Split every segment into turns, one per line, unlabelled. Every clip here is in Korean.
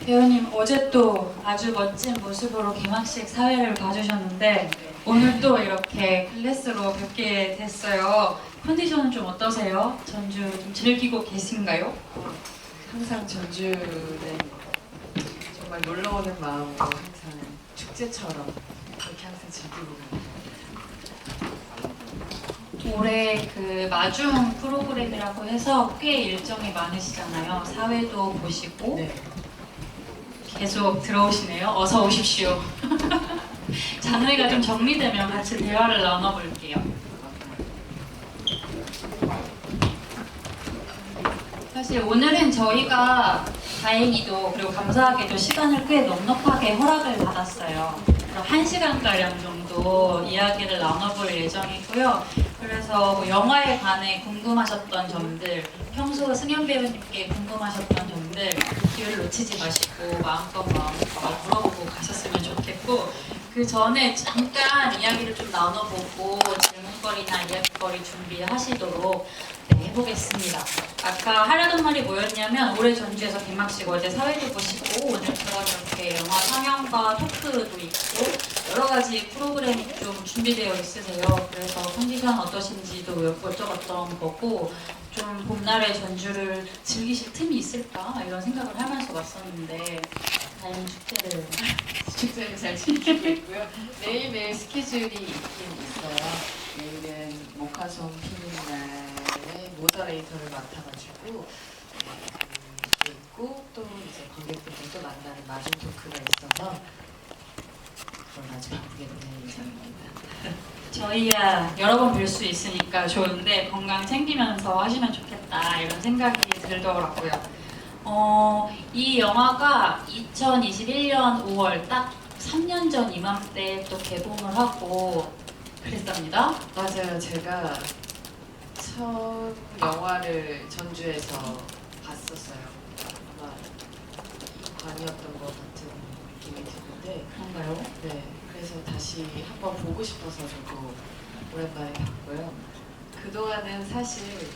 배우님 어제 또 아주 멋진 모습으로 개막식 사회를 봐주셨는데 오늘 또 이렇게 클래스로 뵙게 됐어요. 컨디션은 좀 어떠세요? 전주 좀 즐기고 계신가요?
항상 전주는 정말 놀러오는 마음으로 항상 축제처럼 그렇게 항상 즐기고 갑니다.
올해 그 마중 프로그램이라고 해서 꽤 일정이 많으시잖아요. 사회도 보시고
네.
계속 들어오시네요. 어서 오십시오. 장르가 좀 정리되면 같이 대화를 나눠볼게요. 사실 오늘은 저희가 다행히도 그리고 감사하게도 시간을 꽤 넉넉하게 허락을 받았어요. 1시간가량 정도 이야기를 나눠볼 예정이고요. 그래서 뭐 영화에 관해 궁금하셨던 점들, 평소 승연 배우님께 궁금하셨던 점들 기회를 놓치지 마시고 마음껏 물어보고 가셨으면 좋겠고, 그 전에 잠깐 이야기를 좀 나눠보고 질문거리나 이야기거리 준비하시도록 해보겠습니다. 아까 하려던 말이 뭐였냐면 올해 전주에서 개막식 어제 사회도 보시고 오늘처럼 이렇게 영화 상영과 토크도 있고 여러 가지 프로그램이 좀 준비되어 있으세요. 그래서 컨디션 어떠신지도 여쭤봤던 거고, 좀 봄날의 전주를 즐기실 틈이 있을까 이런 생각을 하면서 왔었는데 다행히
축제를 잘 즐기고 있고요. 매일매일 스케줄이 있긴 있어요. 내일은 목화솜 피는 날에 모더레이터를 맡아가지고 있고, 또 이제 관객분들 또 만나는 마중 토크가 있어서 그걸 아주 바쁘게 보내는 예정입니다.
저희야 여러 번 뵐 수 있으니까 좋은데 건강 챙기면서 하시면 좋겠다 이런 생각이 들더라고요. 이 영화가 2021년 5월 딱 3년 전 이맘때 또 개봉을 하고 그랬답니다.
맞아요. 제가 처음 영화를 전주에서 봤었어요. 아마 이관이었던 것 같은 느낌이 드는데.
그런가요?
네. 그래서 다시 한번 보고 싶어서 저도 오랜만에 봤고요. 그동안은 사실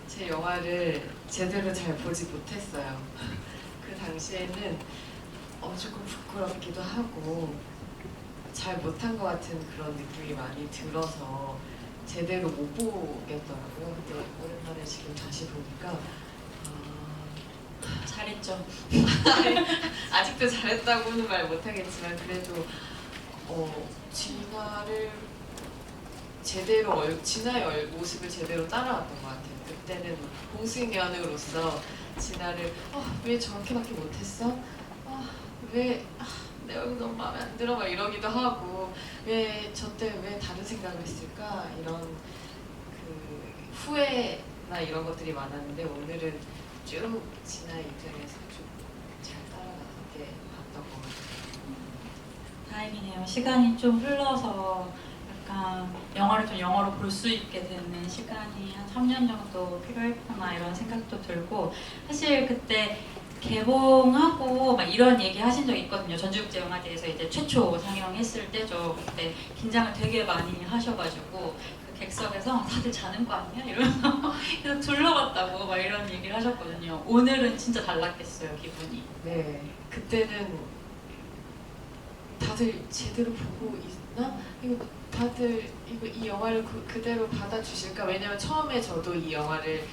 제 영화를 제대로 잘 보지 못했어요. 그 당시에는 조금 부끄럽기도 하고 잘 못한 것 같은 그런 느낌이 많이 들어서 제대로 못 보겠더라고요. 근데 오랜만에 지금 다시 보니까
잘했죠.
아직도 잘했다고는 말 못하겠지만 그래도 진아를 제대로 진아의 모습을 제대로 따라왔던 것 같아요. 그때는 공승연으로서 진아를 왜 저렇게밖에 못했어? 왜 내 얼굴 너무 마음에 안 들어? 막 이러기도 하고, 왜 저때 왜 다른 생각을 했을까? 이런 그 후회나 이런 것들이 많았는데 오늘은 쭉 진아의 입장에서 좀 잘 따라가게 봤던 것 같아요.
다행이네요. 시간이 좀 흘러서 약간 영화를 좀 영화로 볼 수 있게 되는 시간이 한 3년 정도 필요했구나 이런 생각도 들고, 사실 그때 개봉하고 막 이런 얘기 하신 적 있거든요. 전주국제영화제에서 이제 최초 상영했을 때죠. 그때 긴장을 되게 많이 하셔가지고 그 객석에서 다들 자는 거 아니야? 이러면서 계속 둘러봤다고 막 이런 얘기를 하셨거든요. 오늘은 진짜 달랐겠어요, 기분이.
네, 그때는 다들 제대로 보고 있나? 이거 다들 이 영화를 그대로 받아주실까? 왜냐면 처음에 저도 이 영화를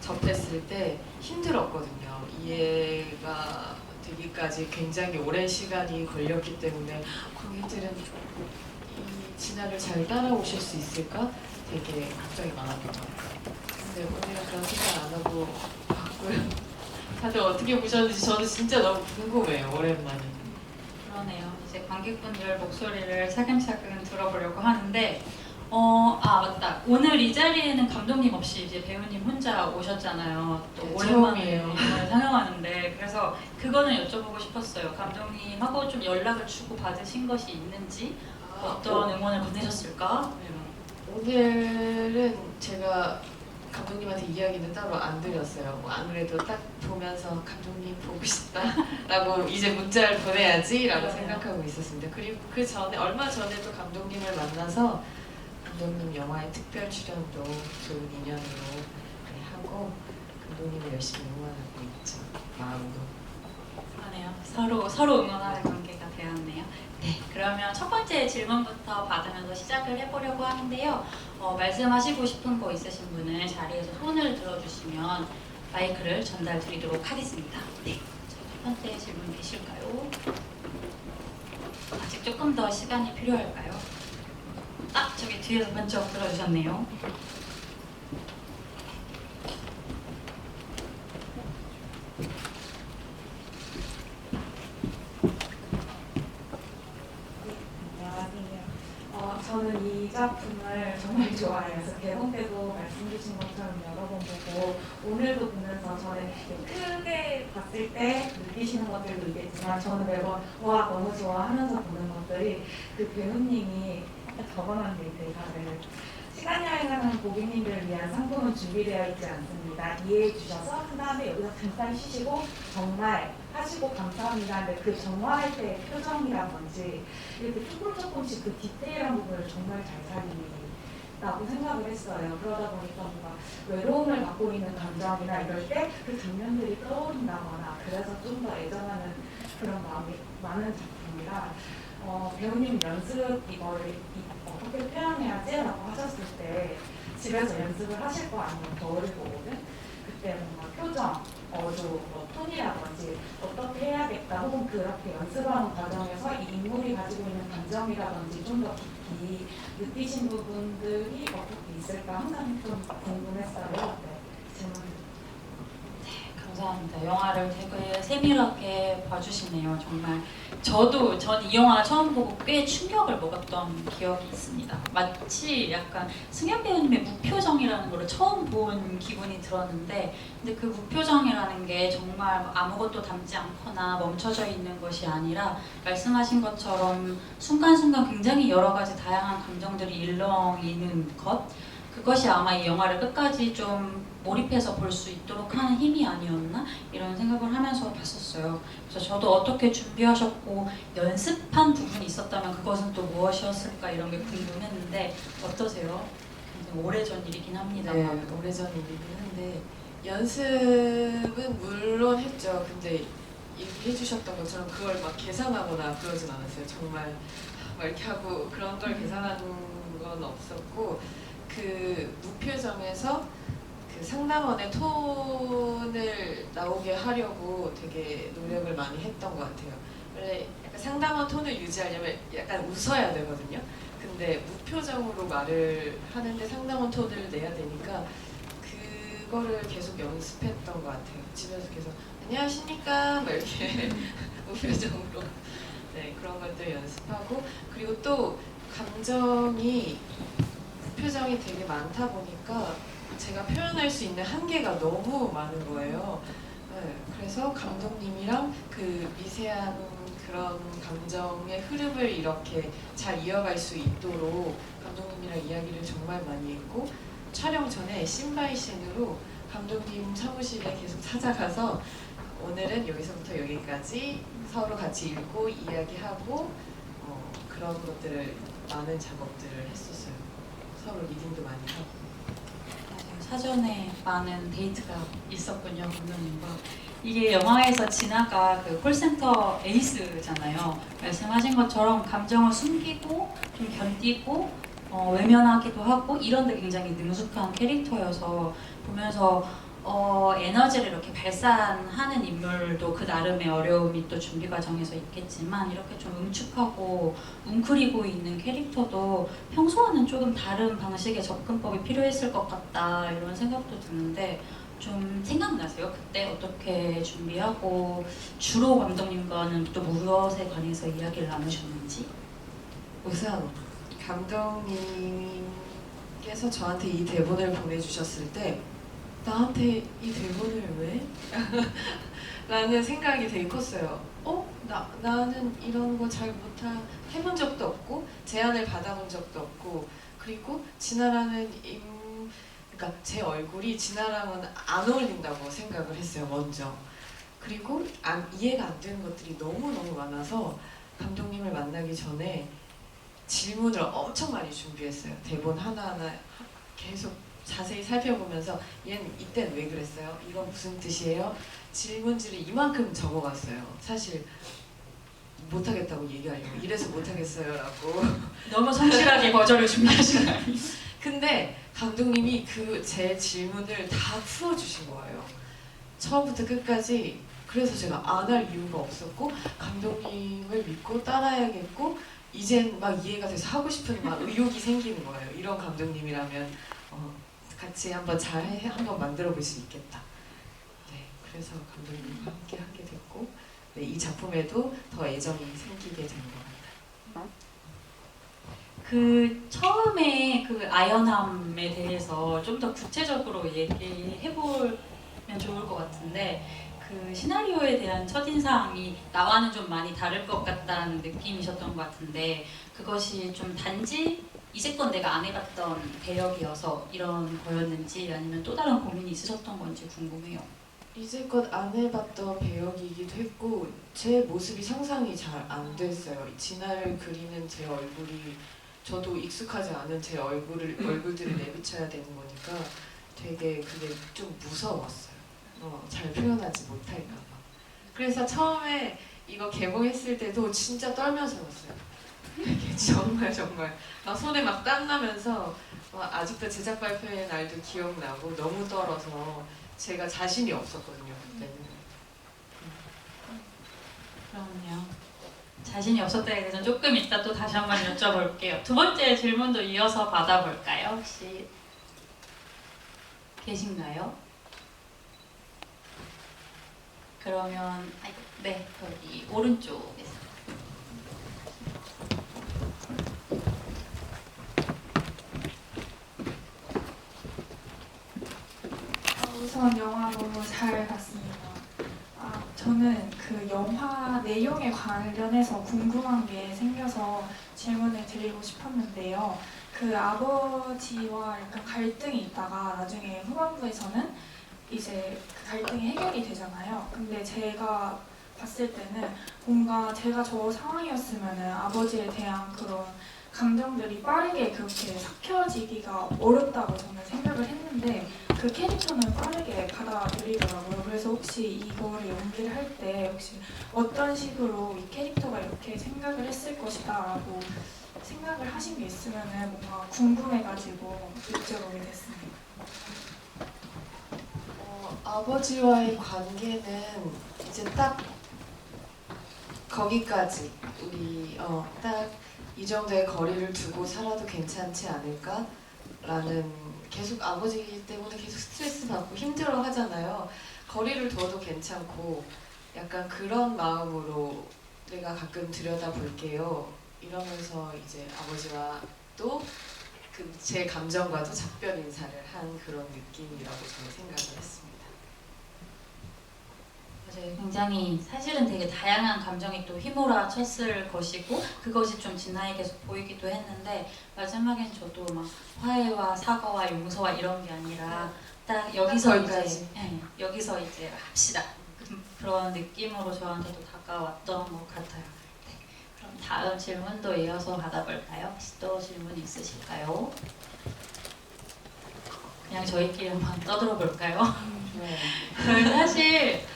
접했을 때 힘들었거든요. 이해가 되기까지 굉장히 오랜 시간이 걸렸기 때문에 관객들은 이 진화를 잘 따라오실 수 있을까? 되게 걱정이 많았던 것 같아요. 근데 오늘은 그런 생각 안 하고 봤고요. 다들 어떻게 보셨는지 저도 진짜 너무 궁금해요. 오랜만에.
그러네요. 이제 관객분들 목소리를 차근차근 들어보려고 하는데, 맞다. 오늘 이 자리에는 감독님 없이 이제 배우님 혼자 오셨잖아요. 또
네,
오랜만에
처음이에요.
영화를 상영하는데, 그래서 그거는 여쭤보고 싶었어요. 감독님하고 좀 연락을 주고 받으신 것이 있는지, 어떤 응원을 보내셨을까?
오늘은 제가 감독님한테 이야기는 따로 안 드렸어요. 뭐 아무래도 딱 보면서 감독님 보고 싶다라고 이제 문자를 보내야지라고 생각하고 있었습니다. 그리고 그 전에 얼마 전에도 감독님을 만나서 감독님 영화의 특별 출연도 좋은 인연으로 많이 하고 감독님을 열심히 응원하고 있죠. 마음으로.
그러네요. 서로 응원하는 관계가 되었네요. 네, 그러면 첫 번째 질문부터 받으면서 시작을 해보려고 하는데요. 말씀하시고 싶은 거 있으신 분은 자리에서 손을 들어주시면 마이크를 전달드리도록 하겠습니다. 네, 첫 번째 질문 계실까요? 아직 조금 더 시간이 필요할까요? 저기 뒤에서 번쩍 들어주셨네요.
안녕하세요. 저는 이 작품을 정말 좋아해서 개봉 때도 말씀 주신 것처럼 여러 번 보고 오늘도 보면서 저는 크게 봤을 때 느끼시는 것들도 있겠지만 저는 매번 와 너무 좋아하면서 보는 것들이 그 배우님이 적어놓은 게 있어요. 다들 시간 여행하는 고객님들을 위한 상품은 준비되어 있지 않습니다. 이해해 주셔서 한 다음에 여기서 잠깐 쉬시고 정말 하시고 감사합니다. 근데 그 정화할 때의 표정이라든지 이렇게 조금씩 그 디테일한 부분을 정말 잘 살린다고 생각을 했어요. 그러다 보니까 뭔가 외로움을 갖고 있는 감정이나 이럴 때 그 장면들이 떠오른다거나 그래서 좀 더 애정하는 그런 마음이 많은 작품이라 배우님 연습 이거를 어떻게 표현해야지? 라고 하셨을 때 집에서 연습을 하실 거 아니면 거울을 보거든? 그때 뭔가 표정, 어조, 톤이라든지 어떻게 해야겠다 혹은 그렇게 연습하는 과정에서 이 인물이 가지고 있는 감정이라든지 좀 더 깊이 느끼신 부분들이 어떻게 있을까 항상 좀 궁금했어요. 네, 질문.
감사합니다. 영화를 되게 세밀하게 봐주시네요. 정말 전 이 영화 처음 보고 꽤 충격을 먹었던 기억이 있습니다. 마치 약간 승연 배우님의 무표정이라는 걸 처음 본 기분이 들었는데 근데 그 무표정이라는 게 정말 아무것도 담지 않거나 멈춰져 있는 것이 아니라 말씀하신 것처럼 순간순간 굉장히 여러 가지 다양한 감정들이 일렁이는 것 그것이 아마 이 영화를 끝까지 좀 몰입해서 볼 수 있도록 하는 힘이 아니었나 이런 생각을 하면서 봤었어요. 그래서 저도 어떻게 준비하셨고 연습한 부분이 있었다면 그것은 또 무엇이었을까 이런 게 궁금했는데 어떠세요? 굉장히 오래전 일이긴 합니다.
네, 오래전 일이긴 한데 연습은 물론 했죠. 근데 이렇게 해주셨던 것처럼 그걸 막 계산하거나 그러진 않았어요. 정말 막 이렇게 하고 그런 걸 계산하는 건 없었고 그 무표정에서 그 상담원의 톤을 나오게 하려고 되게 노력을 많이 했던 것 같아요. 원래 약간 상담원 톤을 유지하려면 약간 웃어야 되거든요. 근데 무표정으로 말을 하는데 상담원 톤을 내야 되니까 그거를 계속 연습했던 것 같아요. 집에서 계속 안녕하십니까 막 이렇게 무표정으로 네 그런 것들 연습하고 그리고 또 감정이 무표정이 되게 많다 보니까 제가 표현할 수 있는 한계가 너무 많은 거예요. 네, 그래서 감독님이랑 그 미세한 그런 감정의 흐름을 이렇게 잘 이어갈 수 있도록 감독님이랑 이야기를 정말 많이 했고 촬영 전에 씬바이씬으로 감독님 사무실에 계속 찾아가서 오늘은 여기서부터 여기까지 서로 같이 읽고 이야기하고 그런 것들을 많은 작업들을 했었어요. 서로 리딩도 많이 하고.
사전에 많은 데이트가 있었군요, 감독님과. 이게 영화에서 진아가 그 콜센터 에이스잖아요. 말씀하신 것처럼 감정을 숨기고 좀 견디고 외면하기도 하고 이런 데 굉장히 능숙한 캐릭터여서 보면서 에너지를 이렇게 발산하는 인물도 그 나름의 어려움이 또 준비 과정에서 있겠지만 이렇게 좀 응축하고 웅크리고 있는 캐릭터도 평소와는 조금 다른 방식의 접근법이 필요했을 것 같다 이런 생각도 드는데 좀 생각나세요? 그때 어떻게 준비하고 주로 감독님과는 또 무엇에 관해서 이야기를 나누셨는지?
우선 감독님께서 저한테 이 대본을 보내주셨을 때 나한테 이 대본을 왜? 라는 생각이 되게 컸어요. 나는 이런 거 잘 해본 적도 없고 제안을 받아본 적도 없고 그리고 진아라는 그러니까 제 얼굴이 진아랑은 안 어울린다고 생각을 했어요 먼저. 그리고 이해가 안 되는 것들이 너무너무 많아서 감독님을 만나기 전에 질문을 엄청 많이 준비했어요. 대본 하나하나 계속 자세히 살펴보면서 얘는 이땐 왜 그랬어요? 이건 무슨 뜻이에요? 질문지를 이만큼 적어갔어요. 사실 못하겠다고 얘기하려고 이래서 못하겠어요라고.
너무 성실하게 거절을 준비하시나요?
근데 감독님이 그 제 질문을 다 풀어주신 거예요. 처음부터 끝까지. 그래서 제가 안 할 이유가 없었고 감독님을 믿고 따라야겠고 이젠 막 이해가 돼서 하고 싶은 막 의욕이 생기는 거예요. 이런 감독님이라면 같이 한번 한번 만들어 볼 수 있겠다. 네, 그래서 감독님과 함께 하게 됐고 네, 이 작품에도 더 애정이 생기게 된 것 같아요.
그 처음에 그 아연함에 대해서 좀 더 구체적으로 얘기해 보면 좋을 것 같은데 그 시나리오에 대한 첫인상이 나와는 좀 많이 다를 것 같다는 느낌이셨던 것 같은데 그것이 좀 단지 이제껏 내가 안 해봤던 배역이어서 이런 거였는지 아니면 또 다른 고민이 있으셨던 건지 궁금해요.
이제껏 안 해봤던 배역이기도 했고 제 모습이 상상이 잘 안 됐어요. 진화를 그리는 제 얼굴이 저도 익숙하지 않은 제 얼굴들을 내비쳐야 되는 거니까 되게 그게 좀 무서웠어요. 잘 표현하지 못할까 봐. 그래서 처음에 이거 개봉했을 때도 진짜 떨면서 봤어요. 이게 정말 막 손에 막 땀 나면서 아직도 제작 발표의 날도 기억나고 너무 떨어서 제가 자신이 없었거든요 그때는.
그럼요. 자신이 없었다에 대해서는 조금 이따 또 다시 한번 여쭤볼게요. 두 번째 질문도 이어서 받아볼까요? 혹시 계신가요? 그러면 네, 여기 오른쪽에서.
우선 영화 너무 잘 봤습니다. 저는 그 영화 내용에 관련해서 궁금한 게 생겨서 질문을 드리고 싶었는데요. 그 아버지와 약간 갈등이 있다가 나중에 후반부에서는 이제 그 갈등이 해결이 되잖아요. 근데 제가 봤을 때는 뭔가 제가 저 상황이었으면은 아버지에 대한 그런 감정들이 빠르게 그렇게 삭혀지기가 어렵다고 저는 생각을 했는데 그 캐릭터는 빠르게 받아들이더라고요. 그래서 혹시 이거를 연기를 할 때 혹시 어떤 식으로 이 캐릭터가 이렇게 생각을 했을 것이다 라고 생각을 하신 게 있으면은 뭔가 궁금해가지고 여쭤보게 됐습니다.
아버지와의 관계는 이제 딱 거기까지 우리 딱 이 정도의 거리를 두고 살아도 괜찮지 않을까? 라는 계속 아버지 때문에 계속 스트레스 받고 힘들어 하잖아요. 거리를 둬도 괜찮고 약간 그런 마음으로 내가 가끔 들여다볼게요. 이러면서 이제 아버지와 또 제 감정과도 작별 인사를 한 그런 느낌이라고 저는 생각을 했습니다.
맞아요. 굉장히 사실은 되게 다양한 감정이 또 휘몰아쳤을 것이고 그것이 좀 진아에게서 보이기도 했는데 마지막엔 저도 막 화해와 사과와 용서와 이런 게 아니라 딱 여기서 이제 여기서 이제 합시다 그런 느낌으로 저한테도 다가왔던 것 같아요. 네. 그럼 다음 질문도 이어서 받아볼까요? 혹시 또 질문 있으실까요? 그냥 저희끼리 한번 떠들어 볼까요?
네.
저는 사실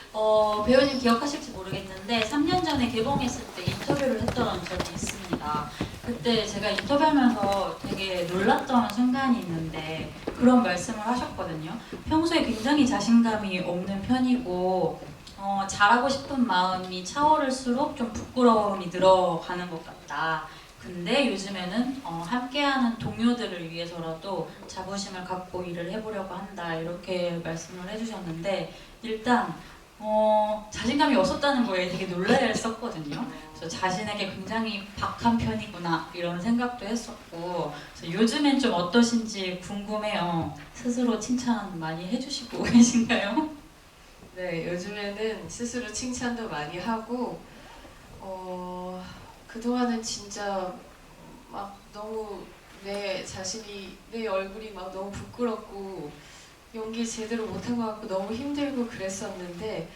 배우님 기억하실지 모르겠는데 3년 전에 개봉했을 때 인터뷰를 했던 적이 있습니다. 그때 제가 인터뷰하면서 되게 놀랐던 순간이 있는데 그런 말씀을 하셨거든요. 평소에 굉장히 자신감이 없는 편이고 잘하고 싶은 마음이 차오를수록 좀 부끄러움이 늘어가는 것 같다. 근데 요즘에는 함께하는 동료들을 위해서라도 자부심을 갖고 일을 해보려고 한다 이렇게 말씀을 해주셨는데 일단 자신감이 없었다는 거에 되게 놀랐었거든요. 그래서 자신에게 굉장히 박한 편이구나 이런 생각도 했었고 그래서 요즘엔 좀 어떠신지 궁금해요. 스스로 칭찬 많이 해주시고 계신가요?
네, 요즘에는 스스로 칭찬도 많이 하고 그동안은 진짜 막 너무 내 얼굴이 막 너무 부끄럽고 연기 제대로 못한 것 같고 너무 힘들고 그랬었는데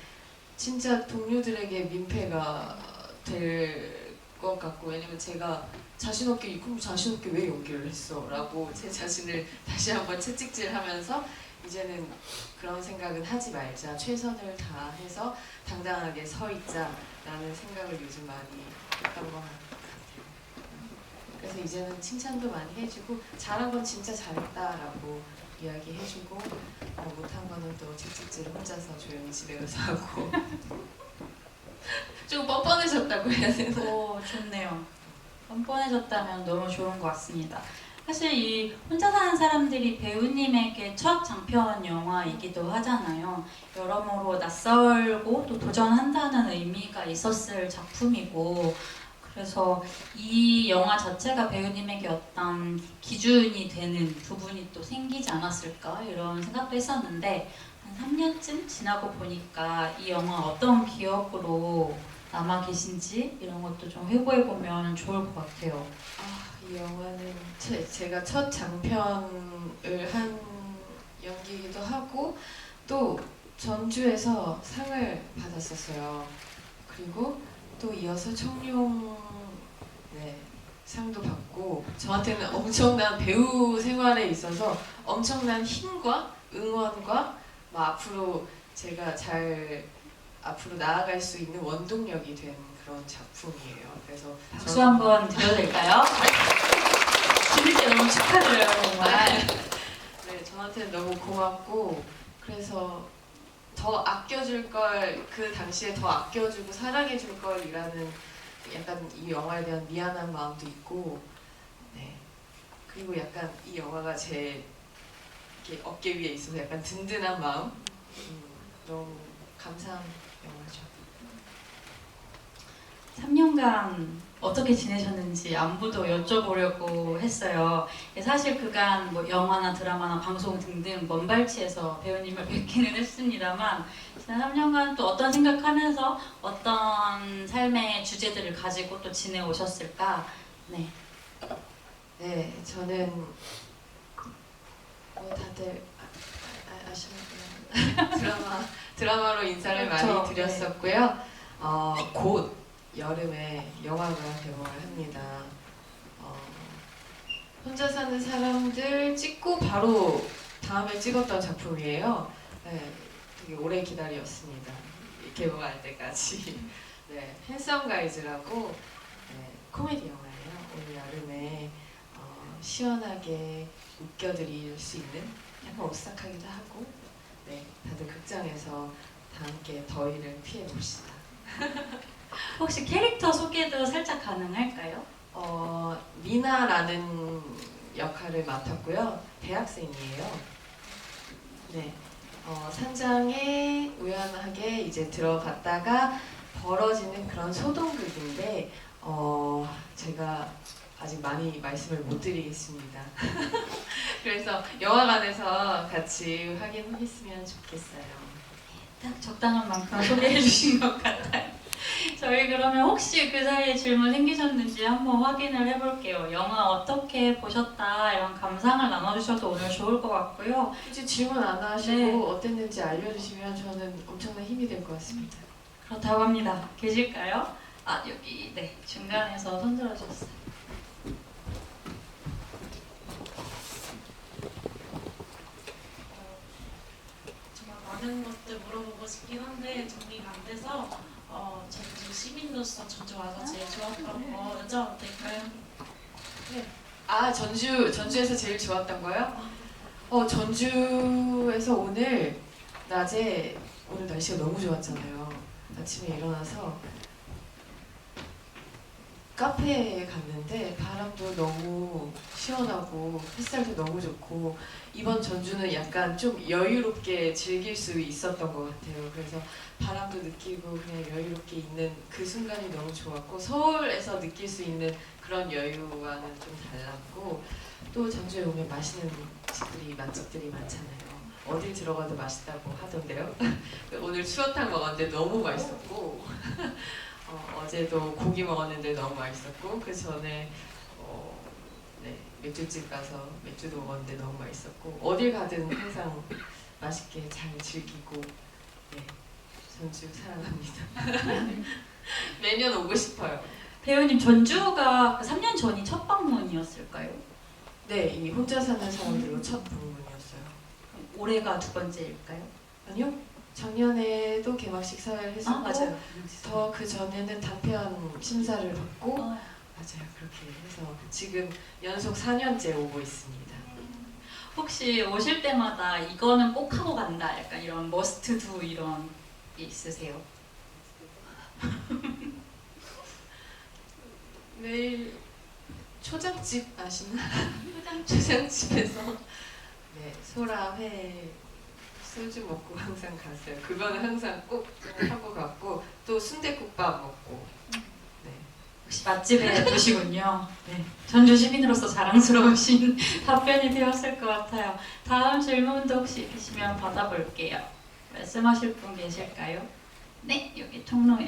진짜 동료들에게 민폐가 될 것 같고, 왜냐면 제가 자신 없게 그럼 자신 없게 왜 연기를 했어? 라고 제 자신을 다시 한번 채찍질하면서 이제는 그런 생각은 하지 말자, 최선을 다해서 당당하게 서 있자라는 생각을 요즘 많이 했던 것 같아요. 그래서 이제는 칭찬도 많이 해주고 잘한 건 진짜 잘했다라고 이야기해주고 못한 거는 또 채찍질을 혼자서 조용히 집에 가서 하고 좀 뻔뻔해졌다고 해야 되나?
오, 좋네요. 뻔뻔해졌다면 너무 좋은 것 같습니다. 사실 이 혼자 사는 사람들이 배우님에게 첫 장편 영화이기도 하잖아요. 여러모로 낯설고 또 도전한다는 의미가 있었을 작품이고, 그래서 이 영화 자체가 배우님에게 어떤 기준이 되는 부분이 또 생기지 않았을까 이런 생각도 했었는데, 한 3년쯤 지나고 보니까 이 영화 어떤 기억으로 남아 계신지 이런 것도 좀 회고해보면 좋을 것 같아요.
이 영화는 제가 첫 장편을 한 연기이기도 하고 또 전주에서 상을 받았었어요. 그리고 또 이어서 청룡 상도 받고 저한테는 엄청난 배우 생활에 있어서 엄청난 힘과 응원과 앞으로 제가 잘 앞으로 나아갈 수 있는 원동력이 된 그런 작품이에요. 그래서
박수 한번 드려도 될까요? 진짜 너무 축하드려요, 정말.
네, 저한테는 너무 고맙고 그래서 더 아껴줄 걸, 그 당시에 더 아껴주고 사랑해줄 걸이라는 약간 이 영화에 대한 미안한 마음도 있고, 네. 그리고 약간 이 영화가 제 이렇게 어깨 위에 있어서 약간 든든한 마음, 너무 감사한 영화죠.
3년간 어떻게 지내셨는지 안부도 여쭤보려고 했어요. 사실 그간 뭐 영화나 드라마나 방송 등등 먼발치에서 배우님을 뵙기는 했습니다만 지난 3년간 또 어떤 생각하면서 어떤 삶의 주제들을 가지고 또 지내오셨을까? 네.
네, 저는 다들 아시는구나. 드라마로 인사를
그렇죠.
많이 드렸었고요. 곧 여름에 영화가 개봉을 합니다. 혼자 사는 사람들 찍고 바로 다음에 찍었던 작품이에요. 네, 되게 오래 기다렸습니다. 개봉할 때까지. 네, 핸섬 가이즈라고 코미디 영화예요. 올 여름에 시원하게 웃겨드릴 수 있는, 약간 오싹하기도 하고, 네, 다들 극장에서 다 함께 더위를 피해 봅시다.
혹시 캐릭터 소개도 살짝 가능할까요?
미나라는 역할을 맡았고요. 대학생이에요. 네, 산장에 우연하게 이제 들어갔다가 벌어지는 그런 소동극인데, 제가 아직 많이 말씀을 못 드리겠습니다. 그래서 영화관에서 같이 확인했으면 좋겠어요.
딱 적당한 만큼 소개해 주신 것 같아요. 저희 그러면 혹시 그 사이에 질문 생기셨는지 한번 확인을 해볼게요. 영화 어떻게 보셨다 이런 감상을 나눠주셔도 오늘 좋을 것 같고요.
굳이 질문 안 하시고
네.
어땠는지 알려주시면 저는 엄청난 힘이 될 것 같습니다.
그렇다고 합니다. 계실까요? 여기 네 중간에서 손 들어주셨어요.
정말 많은 것들 물어보고 싶긴 한데 정리가 안 돼서 전주 시민으로서 전주 와서 제일 좋았던 거 여쭤봐도 될까요?
전주에서 제일 좋았던 거요? 전주에서 오늘 낮에, 오늘 날씨가 너무 좋았잖아요. 아침에 일어나서 카페에 갔는데 바람도 너무 시원하고 햇살도 너무 좋고, 이번 전주는 약간 좀 여유롭게 즐길 수 있었던 것 같아요. 그래서 바람도 느끼고 그냥 여유롭게 있는 그 순간이 너무 좋았고, 서울에서 느낄 수 있는 그런 여유와는 좀 달랐고, 또 전주에 오면 맛있는 맛집들이 많잖아요. 어딜 들어가도 맛있다고 하던데요. 오늘 추어탕 먹었는데 너무 맛있었고 어제도 고기 먹었는데 너무 맛있었고, 그 전에 맥주집 가서 맥주도 먹었는데 너무 맛있었고, 어딜 가든 항상 맛있게 잘 즐기고, 네, 전주 사랑합니다. 매년 오고 싶어요.
배우님 전주가 3년 전이 첫 방문이었을까요?
네, 이 혼자 사는 사람들로 첫 방문이었어요.
올해가 두 번째일까요?
아니요, 작년에도 개막식 사회를 했었고
맞아요.
더 그 전에는 단편 심사를 받고
어,
맞아요, 그렇게 해서 지금 연속 4년째 오고 있습니다.
혹시 오실 때마다 이거는 꼭 하고 간다 약간 이런 머스트 두 이런 게 있으세요?
내일 초장집 아시나? 초장집에서 네, 소라회 소주 먹고 항상 갔어요. 그거는 항상 꼭 하고 갔고 또 순댓국밥 먹고 네.
역시 맛집에 두시군요. 네. 전주 시민으로서 자랑스러우신 답변이 되었을 것 같아요. 다음 질문도 혹시 있으시면 받아볼게요. 말씀하실 분 계실까요? 네, 여기 통로요.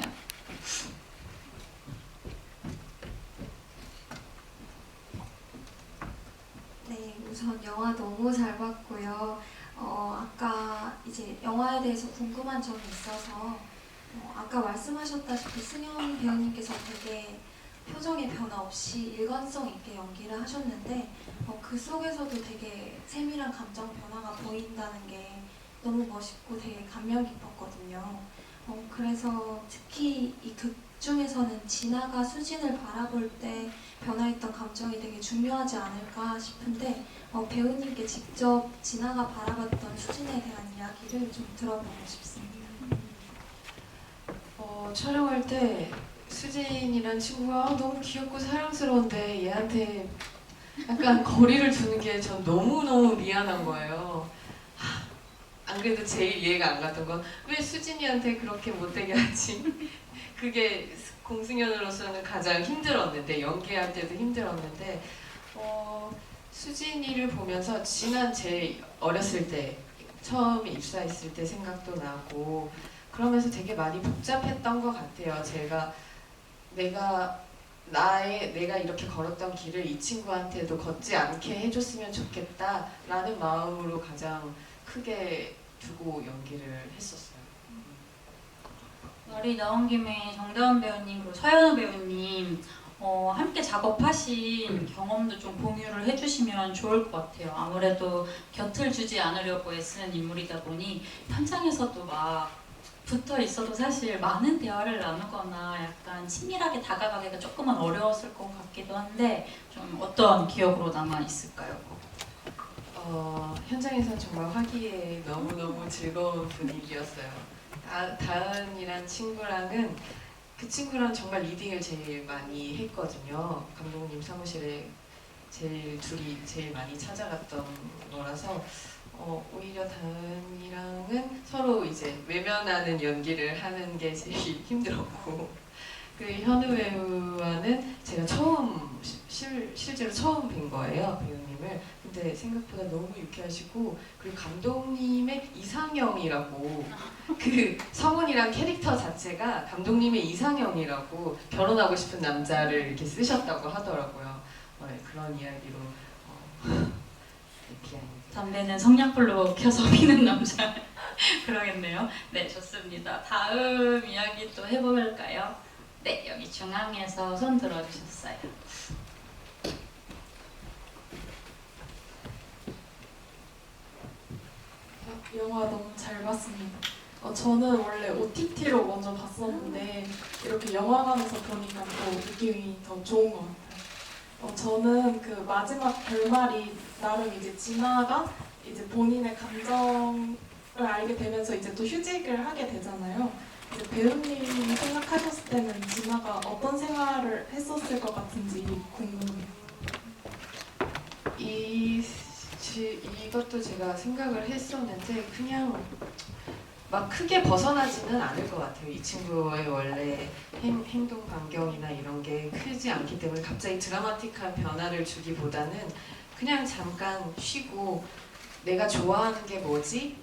네, 우선 영화 너무 잘 봤고요. 아까 이제 영화에 대해서 궁금한 점이 있어서 아까 말씀하셨다시피 승현 배우님께서 되게 표정의 변화 없이 일관성 있게 연기를 하셨는데 그 속에서도 되게 세밀한 감정 변화가 보인다는 게 너무 멋있고 되게 감명 깊었거든요. 그래서 특히 이 극 중에서는 진아가 수진을 바라볼 때 변화했던 감정이 되게 중요하지 않을까 싶은데 배우님께 직접 진아가 바라봤던 수진에 대한 이야기를 좀 들어보고 싶습니다.
촬영할 때 수진이란 친구가 너무 귀엽고 사랑스러운데 얘한테 약간 거리를 두는 게 전 너무너무 미안한 거예요. 안 그래도 제일 이해가 안 갔던 건 왜 수진이한테 그렇게 못되게 하지? 그게 공승연으로서는 가장 힘들었는데 연기할 때도 힘들었는데 수진이를 보면서 지난 제 어렸을 때 처음 입사했을 때 생각도 나고 그러면서 되게 많이 복잡했던 것 같아요. 내가 이렇게 걸었던 길을 이 친구한테도 걷지 않게 해줬으면 좋겠다라는 마음으로 가장 크게 두고 연기를 했었어요.
말이 나온 김에 정다은 배우님 그리고 서연우 배우님 함께 작업하신 경험도 좀 공유를 해주시면 좋을 것 같아요. 아무래도 곁을 주지 않으려고 애쓰는 인물이다 보니 현장에서도 막 붙어 있어도 사실 많은 대화를 나누거나 약간 친밀하게 다가가기가 조금은 어려웠을 것 같기도 한데 좀 어떤 기억으로 남아 있을까요?
현장에서 정말 화기애 너무너무 즐거운 분위기였어요. 다은이란 친구랑은 그 친구랑 정말 리딩을 제일 많이 했거든요. 감독님 사무실에 둘이 제일 많이 찾아갔던 거라서 오히려 다은이랑은 서로 이제 외면하는 연기를 하는 게 제일 힘들었고 그 현우 배우와는 제가 실제로 처음 뵌 거예요, 배우님을. 근데 생각보다 너무 유쾌하시고 그리고 감독님의 이상형이라고 그 성훈이랑 캐릭터 자체가 감독님의 이상형이라고 결혼하고 싶은 남자를 이렇게 쓰셨다고 하더라고요. 네, 그런 이야기로 비하인드.
담배는 성냥불로 켜서 피는 남자 그러겠네요. 네, 좋습니다. 다음 이야기 또 해볼까요? 네, 여기 중앙에서 손 들어주셨어요.
영화 너무 잘 봤습니다. 저는 원래 OTT로 먼저 봤었는데 이렇게 영화관에서 보니까 또 느낌이 더 좋은 것 같아요. 저는 그 마지막 결말이 나름 이제 진아가 이제 본인의 감정을 알게 되면서 이제 또 휴직을 하게 되잖아요. 이제 배우님이 생각하셨을 때는 진아가 어떤 생활을 했었을 것 같은지 궁금해요.
이것도 제가 생각을 했었는데 그냥 막 크게 벗어나지는 않을 것 같아요. 이 친구의 원래 행동 반경이나 이런 게 크지 않기 때문에 갑자기 드라마틱한 변화를 주기보다는 그냥 잠깐 쉬고 내가 좋아하는 게 뭐지?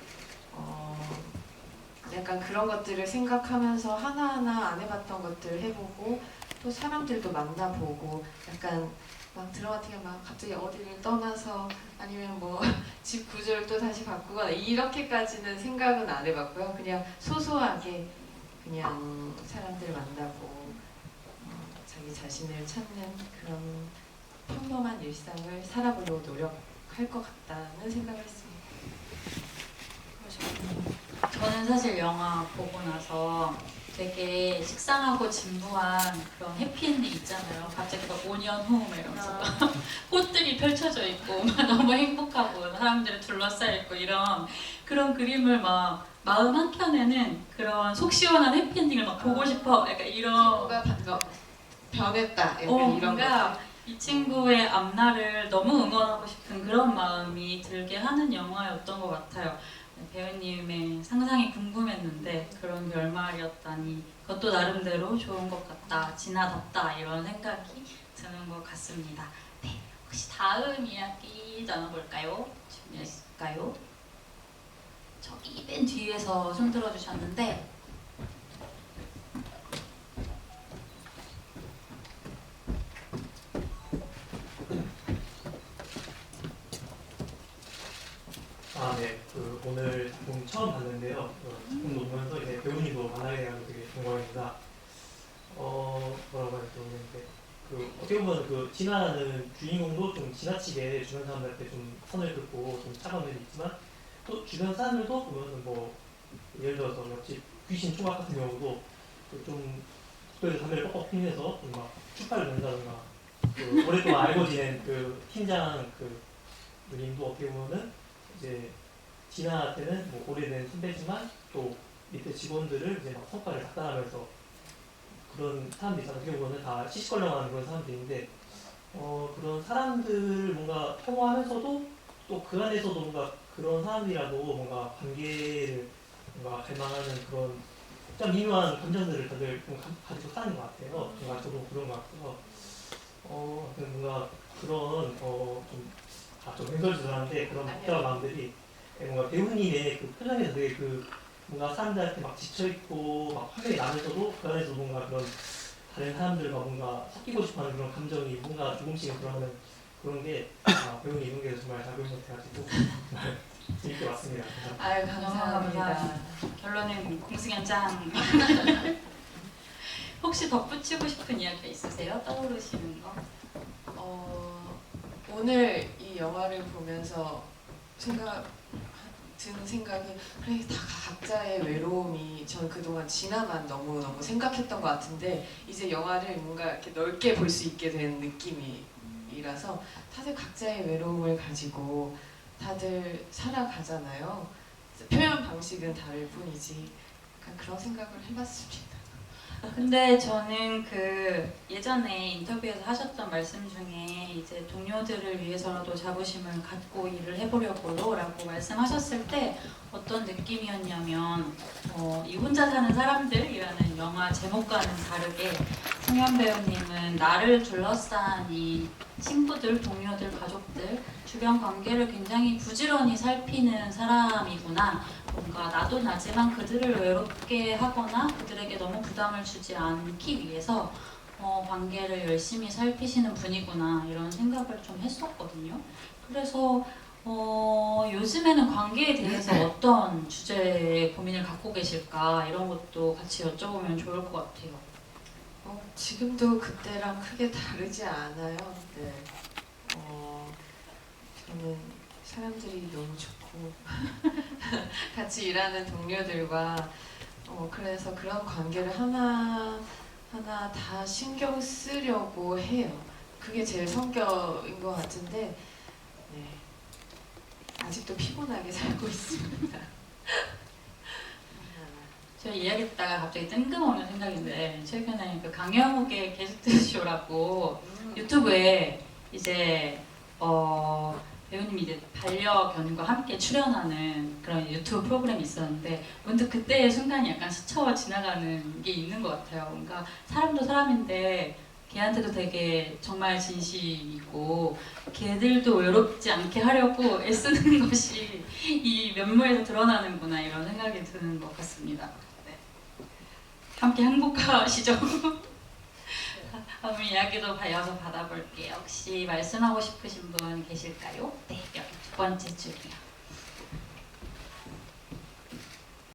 약간 그런 것들을 생각하면서 하나하나 안 해봤던 것들 해보고 또 사람들도 만나보고 약간 막 드라마틱하게 막 갑자기 어디를 떠나서 아니면 뭐 집 구조를 또 다시 바꾸거나 이렇게까지는 생각은 안 해봤고요. 그냥 소소하게 그냥 사람들 만나고 자기 자신을 찾는 그런 평범한 일상을 살아보려고 노력할 것 같다는 생각을 했습니다.
저는 사실 영화 보고 나서 되게 식상하고 진부한 그런 해피엔딩 있잖아요. 갑자기 막 5년 후 막 이러면서 꽃들이 펼쳐져 있고 막 너무 행복하고 사람들이 둘러싸여 있고 이런 그런 그림을 막 마음 한켠에는 그런 속 시원한 해피엔딩을 막 보고 싶어. 약간 이런
친구가 변했다. 약간 이런
뭔가
거.
이 친구의 앞날을 너무 응원하고 싶은 그런 마음이 들게 하는 영화였던 것 같아요. 배우님의 상상이 궁금했는데 그런 결말이었다니 그것도 나름대로 좋은 것 같다, 지나갔다 이런 생각이 드는 것 같습니다. 네, 혹시 다음 이야기 나눠볼까요? 준비했을까요? 저기 맨 뒤에서 손 들어주셨는데
네. 오늘 작품 처음 봤는데요. 작품도 보면서 이제 배우님도 만나게 돼가지고 되게 영광입니다. 뭐라고 해야 되는데 어떻게 보면 진아라는 주인공도 좀 지나치게 주변 사람들한테 좀 선을 긋고 좀 차가운 면이 있지만 또 주변 사람들도 보면은 뭐 예를 들어서 마치 귀신 총각 같은 경우도 좀 숙소에서 담배를 뻑뻑 피면서 좀 막 축하를 낸다든가 오랫동안 알고 지낸 팀장 누님도 어떻게 보면은 이제 진아한테는 뭐 오래된 선배지만 또 밑에 직원들을 이제 막 성과를 닥달하면서 그런 사람들이 있잖아요. 어떻게 보면 다 시시껄렁한 그런 사람들인데 그런 사람들을 뭔가 혐오하면서도 또 그 안에서도 뭔가 그런 사람들이라도 뭔가 관계를 뭔가 갈망하는 그런 좀 미묘한 감정들을 다들 좀 가지고 사는 것 같아요. 뭔가 저도 그런 것 같고요. 뭔가 그런 좀 횡설수설한데 그런 복잡한 마음들이 뭔가 배우님의 표정에서 되게 뭔가 사람들한테 막 지쳐있고 막 화면이 나면서도 그 안에서 뭔가 그런 다른 사람들과 뭔가 섞이고 싶어하는 그런 감정이 뭔가 조금씩은 드러나는 그런 게 배우님 이런 게 정말 잘 보인 것 같아가지고 정말 재밌게 봤습니다.
아유 감사합니다.
결론은 공승현 짱. 혹시 덧붙이고 싶은 이야기가 있으세요? 떠오르시는 거?
오늘 이 영화를 보면서 드는 생각이 그래 다 각자의 외로움이 전 그동안 진아만 너무 생각했던 것 같은데 이제 영화를 뭔가 이렇게 넓게 볼 수 있게 된 느낌이라서 다들 각자의 외로움을 가지고 다들 살아가잖아요. 표현 방식은 다를 뿐이지 약간 그런 생각을 해봤습니다.
근데 저는 예전에 인터뷰에서 하셨던 말씀 중에 이제 동료들을 위해서라도 자부심을 갖고 일을 해보려고 라고 말씀하셨을 때 어떤 느낌이었냐면 이 혼자 사는 사람들이라는 영화 제목과는 다르게 승현 배우님은 나를 둘러싼 이 친구들, 동료들, 가족들 주변 관계를 굉장히 부지런히 살피는 사람이구나. 뭔가 나도 나지만 그들을 외롭게 하거나 그들에게 너무 부담을 주지 않기 위해서 관계를 열심히 살피시는 분이구나 이런 생각을 좀 했었거든요. 그래서 요즘에는 관계에 대해서 어떤 주제에 고민을 갖고 계실까 이런 것도 같이 여쭤보면 좋을 것 같아요.
지금도 그때랑 크게 다르지 않아요. 네. 저는 사람들이 너무 좋고 같이 일하는 동료들과 그래서 그런 관계를 하나하나 다 신경 쓰려고 해요. 그게 제 성격인 것 같은데 네. 아직도 피곤하게 살고 있습니다.
저 이야기 듣다가 갑자기 뜬금없는 생각인데 최근에 강영욱의 게스트쇼라고 유튜브에 이제 배우님이 이제 반려견과 함께 출연하는 그런 유튜브 프로그램이 있었는데 문득 그때의 순간이 약간 스쳐 지나가는 게 있는 것 같아요. 그러니까 사람도 사람인데 걔한테도 되게 정말 진심이고 걔들도 외롭지 않게 하려고 애쓰는 것이 이 면모에서 드러나는구나 이런 생각이 드는 것 같습니다. 네. 함께 행복하시죠? 다음 이야기도 이어서 받아볼게요. 혹시 말씀하고 싶으신 분 계실까요? 네, 여기 두 번째 줄이요.